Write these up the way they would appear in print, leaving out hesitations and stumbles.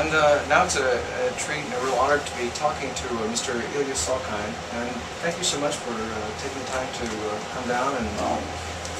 And now it's a treat and a real honor to be talking to Mr. Ilya Salkind. And thank you so much for taking the time to come down. And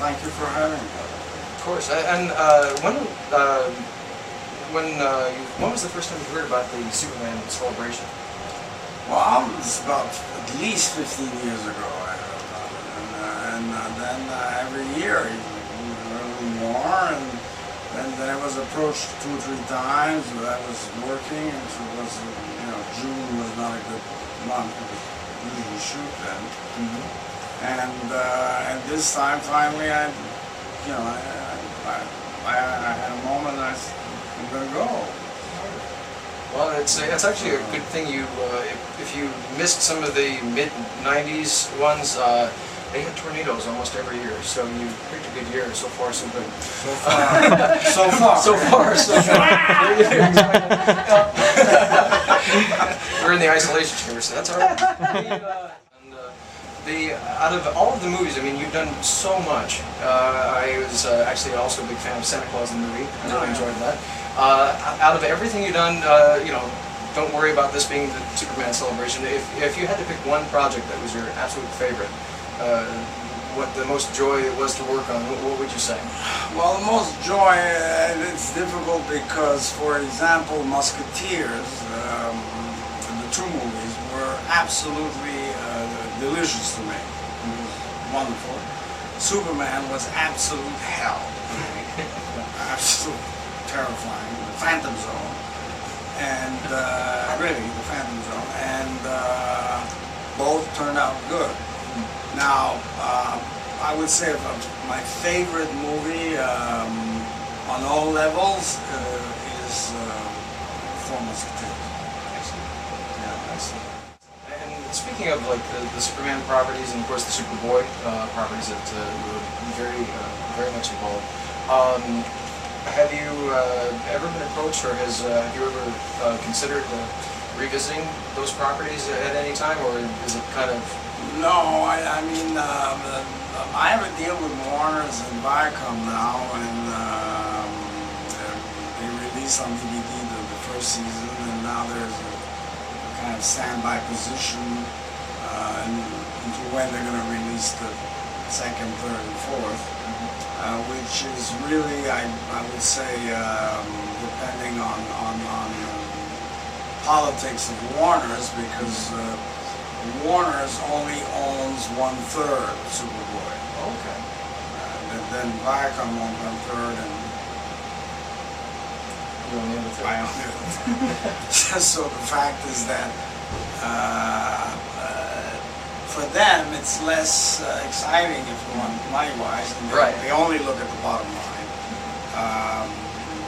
thank you for having me. Of course. And when was the first time you heard about the Superman celebration? Well, it's about at least 15 years ago I heard about it. And then every year, a little more. And then I was approached 2 or 3 times, but I was working, and so it was, June was not a good month because we usually shoot then. And this time, finally, I had a moment, and I'm going to go. Well, it's actually a good thing you, if you missed some of the mid-90s ones, they had tornadoes almost every year, so you picked a good year. So far, so good. So far. So far. So far, so good. We're in the isolation chamber, so that's all right. Out of all of the movies, I mean, you've done so much. I was actually also a big fan of Santa Claus, the movie. I really enjoyed that. Out of everything you've done, don't worry about this being the Superman celebration. If you had to pick one project that was your absolute favorite, what the most joy it was to work on, what would you say? Well, the most joy, it's difficult because, for example, Musketeers, the 2 movies, were absolutely delicious to me. It was wonderful. Superman was absolute hell. Absolute terrifying. The Phantom Zone. And, really, the Phantom Zone. And both turned out good. Now, I would say my favorite movie on all levels is Four Musketeers. Excellent. Yeah, excellent. And speaking of like the Superman properties and of course the Superboy properties that were very much involved, have you ever been approached, or have you ever considered revisiting those properties at any time, or is it kind of? No, I mean, I have a deal with Warner's and Viacom now, and they released on DVD the first season, and now there's a kind of standby position into when they're going to release the 2nd, 3rd, and 4th, which is really, I would say, depending on politics of Warner's, because Warner's only owns 1/3 of Superboy. Okay. Then Viacom owns 1/3, and you own the other 3rd. I own the other 3rd. So the fact is that for them it's less exciting, if you want, money-wise, and they only look at the bottom line,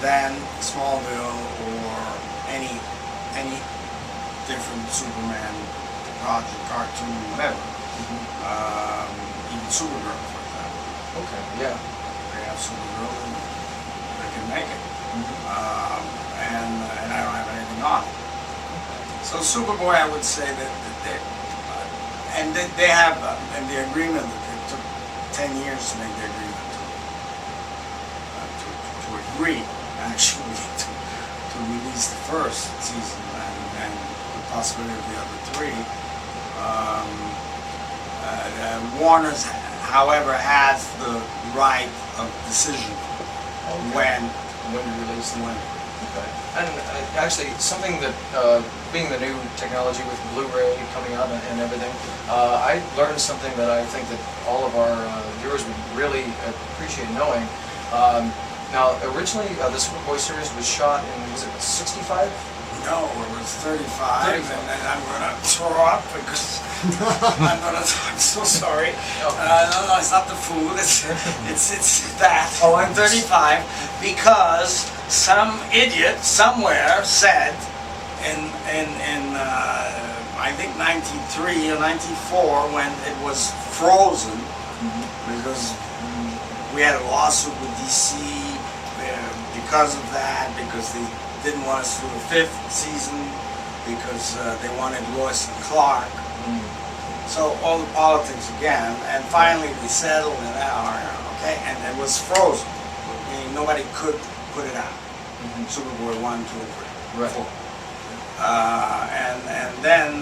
than Smallville or any different Superman project, cartoon, whatever. Even Supergirl, for example. Okay, yeah. They have Supergirl and they can make it. And I don't have anything on it. So Superboy, I would say that they have in the agreement that it took 10 years to make the agreement to agree, actually, to release the 1st season and the possibility of the other 3. Warner's, however, has the right of decision when you release the one. Okay. And actually, something that, being the new technology with Blu-ray coming out and everything, I learned something that I think that all of our viewers would really appreciate knowing. Now, originally, the Superboy series was shot in, was it 65? No, it was 35, and then I'm going to throw up because I'm so sorry. No, it's not the food, it's that. Oh, I'm 35 because some idiot somewhere said in I think 93 or 94 when it was frozen, because we had a lawsuit with DC because of that, because they didn't want us to do the 5th season because they wanted Lois and Clark. So all the politics again, and finally we settled it out, okay, and it was frozen, meaning nobody could put it out. Superboy 1, 2, 3. Right. And then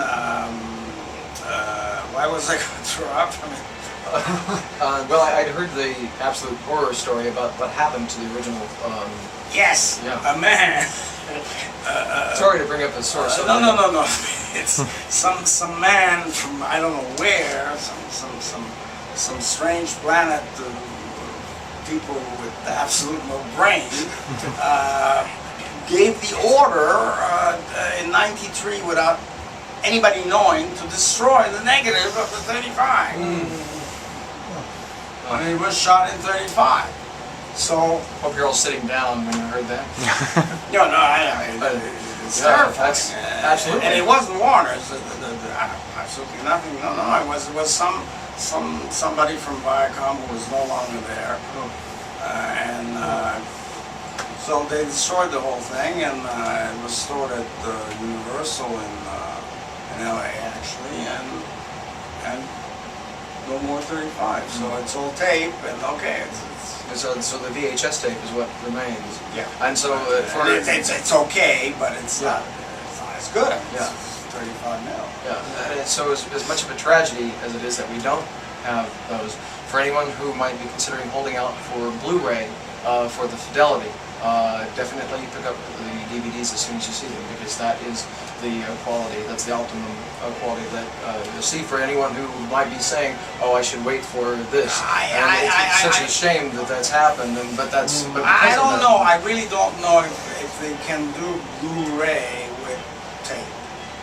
why was I going to throw up? I mean, Well, I'd heard the absolute horror story about what happened to the original. yes, Yeah. a man. Sorry to bring up a sore subject. No. It's some man from I don't know where, some strange planet. People with absolute no brain gave the order in '93 without anybody knowing to destroy the negative of the 35. And it was shot in 35. So Hope you're all sitting down when you heard that. no, it's terrifying. That's absolutely. And it wasn't Warner's. Absolutely nothing. No, it was somebody from Viacom who was no longer there. So they destroyed the whole thing, and it was stored at Universal in LA actually, and no more 35. So it's all tape, and okay, So the VHS tape is what remains. yeah. And so It's okay, but it's not as good. I mean, Yeah. it's 35 mil. Yeah, and so as much of a tragedy as it is that we don't have those, for anyone who might be considering holding out for Blu-ray for the fidelity, definitely pick up the DVDs as soon as you see them, because that is the quality, that's the optimum quality that you'll see for anyone who might be saying, oh, I should wait for this. It's such a shame that that's happened, but that's... But I because of don't that- know. I really don't know if they can do Blu-ray with tape.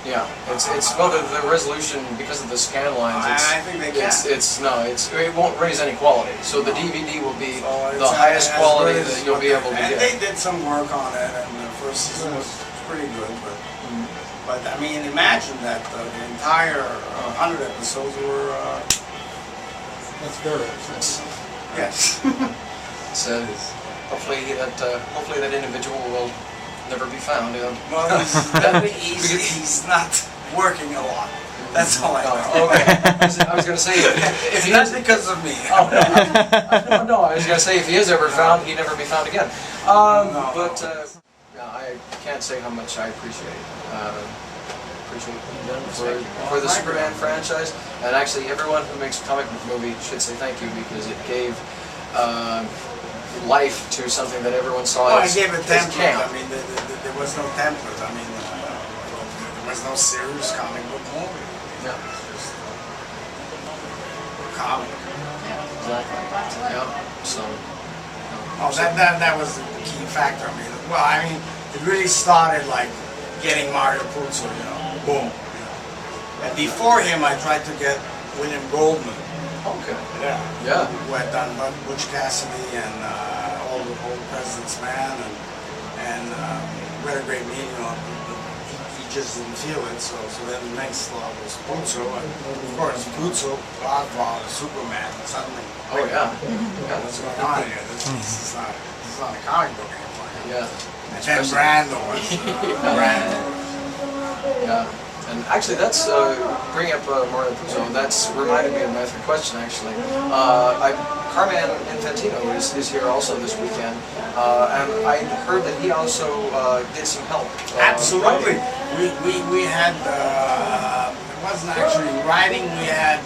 Yeah, it's well the resolution because of the scan lines. I think they can. It won't raise any quality. So the DVD will be So the it's highest as quality good as that you'll be able to And get. they did some work on it, and the first season was pretty good. But I mean, imagine that the entire 100 episodes were. That's very expensive. Yes. So hopefully that individual will never be found. Well, he's not working a lot. That's all I know. Oh, okay. I was going to say if he Not is. because of me. Oh, no, I was going to say if he is ever found, he'd never be found again. I can't say how much I appreciate what you've done for the Superman franchise, and actually everyone who makes a comic book movie should say thank you, because it gave life to something that everyone saw Well, I as gave a template. camp. I mean, there was no template. I mean, there was no serious comic book movie. Yeah, Just comic. exactly. Yeah, so. Oh, that was the key factor. I mean, well, I mean, it really started like getting Mario Puzo, boom. And before him, I tried to get William Goldman. Okay. Yeah. Who had done Butch Cassidy and all the President's Man, and What a Great Meaning. He just didn't feel it, so then the next slot was Puzo, and of course Puzo, Godfather, Superman, suddenly. Oh yeah. What's going on here? This is not a comic book anymore. Yeah. And then Brando was Brando. Yeah. And actually, that's bringing up Mario Puzo. That's reminded me of my third question. Actually, Carmine Infantino is here also this weekend, and I heard that he also did some help. Absolutely. Writing. We had it wasn't actually writing. We had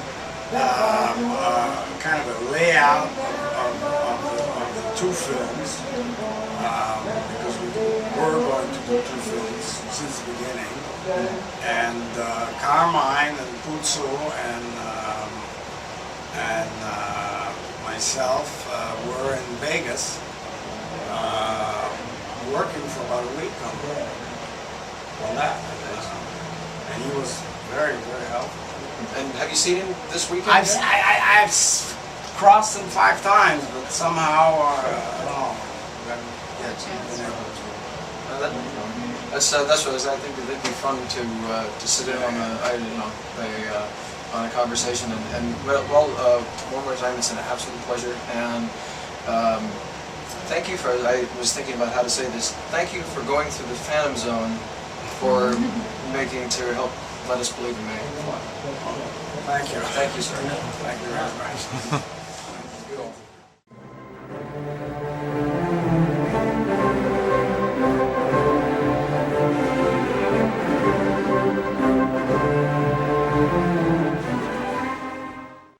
kind of a layout of the two films because we were going to do two films since the beginning. And Carmine and Puzo and myself were in Vegas working for about a week on that. And he was very, very helpful. And have you seen him this weekend? I've crossed him 5 times, but somehow I don't know. Been able to. That's what I was. I think it'd be fun to sit in on on a conversation and one more time, it's an absolute pleasure, and thank you for. I was thinking about how to say this. Thank you for going through the Phantom Zone, for making to help let us believe in man. Thank you. Thank you, sir. Thank you very much.